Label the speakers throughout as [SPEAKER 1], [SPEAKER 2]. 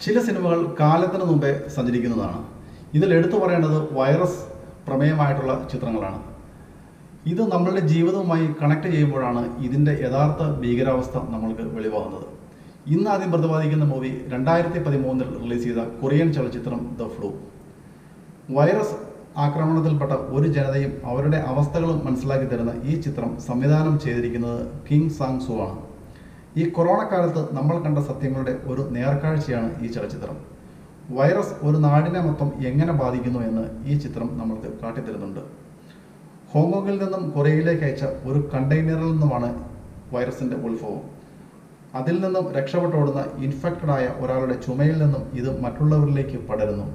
[SPEAKER 1] ചില സിനിമകൾ കാലത്തിന് മുമ്പേ സഞ്ചരിക്കുന്നതാണ്. ഇതിൽ എടുത്തു പറയേണ്ടത് വൈറസ് പ്രമേയമായിട്ടുള്ള ചിത്രങ്ങളാണ്. ഇത് നമ്മളുടെ ജീവിതവുമായി കണക്ട് ചെയ്യുമ്പോഴാണ് ഇതിൻ്റെ യഥാർത്ഥ ഭീകരാവസ്ഥ നമ്മൾക്ക് വെളിവാകുന്നത്. ഇന്ന് ആദ്യം പ്രതിപാദിക്കുന്ന മൂവി 2013 റിലീസ് ചെയ്ത കൊറിയൻ ചലച്ചിത്രം ദ ഫ്ലൂ. വൈറസ് ആക്രമണത്തിൽപ്പെട്ട ഒരു ജനതയും അവരുടെ അവസ്ഥകളും മനസ്സിലാക്കി തരുന്ന ഈ ചിത്രം സംവിധാനം ചെയ്തിരിക്കുന്നത് കിങ് സാങ് സു ആണ്. ഈ കൊറോണ കാലത്ത് നമ്മൾ കണ്ട സത്യങ്ങളുടെ ഒരു നേർക്കാഴ്ചയാണ് ഈ ചലച്ചിത്രം. വൈറസ് ഒരു നാടിനെ മൊത്തം എങ്ങനെ ബാധിക്കുന്നു എന്ന് ഈ ചിത്രം നമ്മൾക്ക് കാട്ടിത്തരുന്നുണ്ട്. ഹോങ്കോങ്ങിൽ നിന്നും കൊറിയയിലേക്ക് അയച്ച ഒരു കണ്ടെയ്നറിൽ നിന്നുമാണ് വൈറസിൻ്റെ ഉത്ഭവം. അതിൽ നിന്നും രക്ഷപ്പെട്ടോടുന്ന ഇൻഫെക്റ്റഡായ ഒരാളുടെ ചുമയിൽ നിന്നും ഇത് മറ്റുള്ളവരിലേക്ക് പടരുന്നു.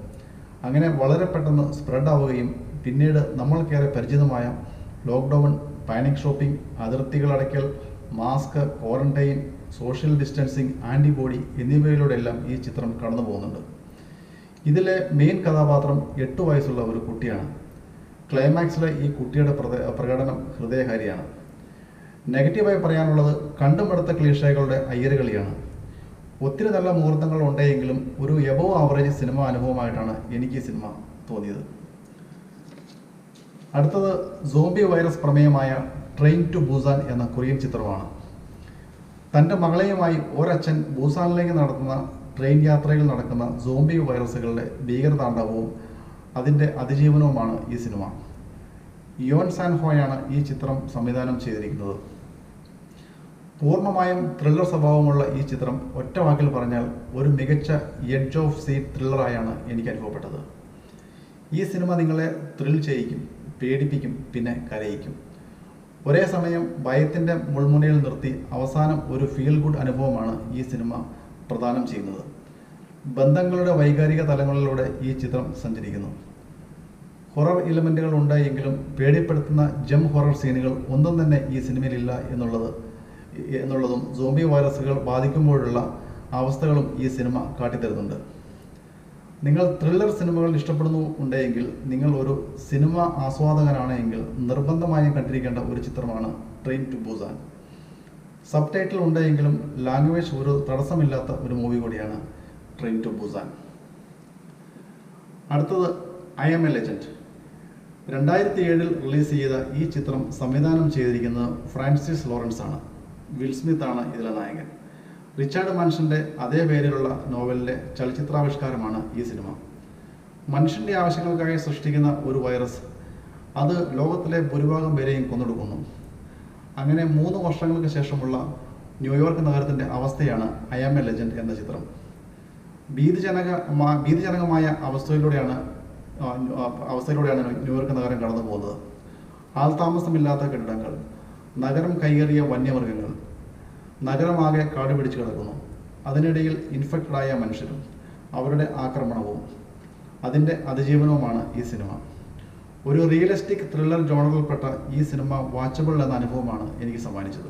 [SPEAKER 1] അങ്ങനെ വളരെ പെട്ടെന്ന് സ്പ്രെഡ് ആവുകയും പിന്നീട് നമ്മൾക്കേറെ പരിചിതമായ ലോക്ക്ഡൗൺ, പാനിക് ഷോപ്പിംഗ്, അതിർത്തികൾ അടയ്ക്കൽ, mask, quarantine, social distancing, antibody എന്നിവയിലൂടെയെല്ലാം ഈ ചിത്രം കടന്നു പോകുന്നുണ്ട്. ഇതിലെ മെയിൻ കഥാപാത്രം 8 വയസ്സുള്ള ഒരു കുട്ടിയാണ്. ക്ലൈമാക്സിലെ ഈ കുട്ടിയുടെ പ്രകടനം ഹൃദയഹാരിയാണ്. നെഗറ്റീവായി പറയാനുള്ളത് കണ്ടുമടുത്ത ക്ലീഷകളുടെ അയ്യരുകളിയാണ്. ഒത്തിരി നല്ല മുഹൂർത്തങ്ങൾ ഉണ്ടെങ്കിലും ഒരു എബോവ് ആവറേജ് സിനിമ അനുഭവമായിട്ടാണ് എനിക്ക് ഈ സിനിമ തോന്നിയത്. അടുത്തത് സോംബി വൈറസ് പ്രമേയമായ ട്രെയിൻ ടു ബൂസാൻ എന്ന കൊറിയൻ ചിത്രമാണ്. തൻ്റെ മകളെയുമായി ഒരച്ഛൻ ബൂസാനിലേക്ക് നടത്തുന്ന ട്രെയിൻ യാത്രയിൽ നടക്കുന്ന സോംബി വൈറസുകളുടെ ഭീകരതാണ്ഡവവും അതിൻ്റെ അതിജീവനവുമാണ് ഈ സിനിമ. യോൻ സാൻ ഹോയാണ് ഈ ചിത്രം സംവിധാനം ചെയ്തിരിക്കുന്നത്. പൂർണ്ണമായും ത്രില്ലർ സ്വഭാവമുള്ള ഈ ചിത്രം ഒറ്റ വാക്കിൽ പറഞ്ഞാൽ ഒരു മികച്ച എഡ്ജ് ഓഫ് സീറ്റ് ത്രില്ലറായാണ് എനിക്ക് അനുഭവപ്പെട്ടത്. ഈ സിനിമ നിങ്ങളെ ത്രിൽ ചെയ്യിക്കും, പേടിപ്പിക്കും, പിന്നെ കരയിക്കും. ഒരേ സമയം ഭയത്തിൻ്റെ മുൾമുനയിൽ നിർത്തി അവസാനം ഒരു ഫീൽ ഗുഡ് അനുഭവമാണ് ഈ സിനിമ പ്രദാനം ചെയ്യുന്നത്. ബന്ധങ്ങളുടെ വൈകാരിക തലങ്ങളിലൂടെ ഈ ചിത്രം സഞ്ചരിക്കുന്നു. ഹൊറർ എലിമെൻറ്റുകൾ ഉണ്ടായെങ്കിലും പേടിപ്പെടുത്തുന്ന ജം ഹൊറർ സീനുകൾ ഒന്നും തന്നെ ഈ സിനിമയിലില്ല എന്നുള്ളതും സോംബി വൈറസുകൾ ബാധിക്കുമ്പോഴുള്ള അവസ്ഥകളും ഈ സിനിമ കാട്ടിത്തരുന്നുണ്ട്. നിങ്ങൾ ത്രില്ലർ സിനിമകൾ ഉണ്ടെങ്കിൽ നിങ്ങൾ ഒരു സിനിമ ആസ്വാദകനാണെങ്കിൽ നിർബന്ധമായും കണ്ടിരിക്കേണ്ട ഒരു ചിത്രമാണ് train to Busan. Subtitle ഉണ്ടെങ്കിലും ലാംഗ്വേജ് ഒരു തടസ്സമില്ലാത്ത ഒരു മൂവി കൂടിയാണ് ട്രെയിൻ ടു ബൂസാൻ. അടുത്തത് I am a legend. 2007 release ചെയ്ത ഈ ചിത്രം സംവിധാനം ചെയ്തിരിക്കുന്നത് ഫ്രാൻസിസ് ലോറൻസ് ആണ്. വിൽ സ്മിത്ത് ആണ് ഇതിലെ നായകൻ. റിച്ചാർഡ് മാൻസന്റെ അതേ പേരിലുള്ള നോവലിലെ ചലച്ചിത്രാവിഷ്കാരമാണ് ഈ സിനിമ. മനുഷ്യൻ്റെ ആവശ്യങ്ങൾക്കായി സൃഷ്ടിക്കുന്ന ഒരു വൈറസ് അത് ലോകത്തിലെ ഭൂരിഭാഗം പേരെയും കൊന്നൊടുക്കുന്നു. അങ്ങനെ 3 വർഷങ്ങൾക്ക് ശേഷമുള്ള ന്യൂയോർക്ക് നഗരത്തിൻ്റെ അവസ്ഥയാണ് ഐ ആം എ ലെജൻഡ് എന്ന ചിത്രം. ഭീതിജനകമായ അവസ്ഥയിലൂടെയാണ് ന്യൂയോർക്ക് നഗരം കടന്നു പോകുന്നത്. ആൾതാമസമില്ലാത്ത കെട്ടിടങ്ങൾ, നഗരം കൈയേറിയ വന്യമൃഗങ്ങൾ, നഗരമാകെ കാട് പിടിച്ചു കിടക്കുന്നു. അതിനിടയിൽ ഇൻഫെക്റ്റഡായ മനുഷ്യരും അവരുടെ ആക്രമണവും അതിൻ്റെ അതിജീവനവുമാണ് ഈ സിനിമ. ഒരു റിയലിസ്റ്റിക് ത്രില്ലർ ജോണറിൽപ്പെട്ട ഈ സിനിമ വാച്ചബിൾ എന്ന അനുഭവമാണ് എനിക്ക് സമ്മാനിച്ചത്.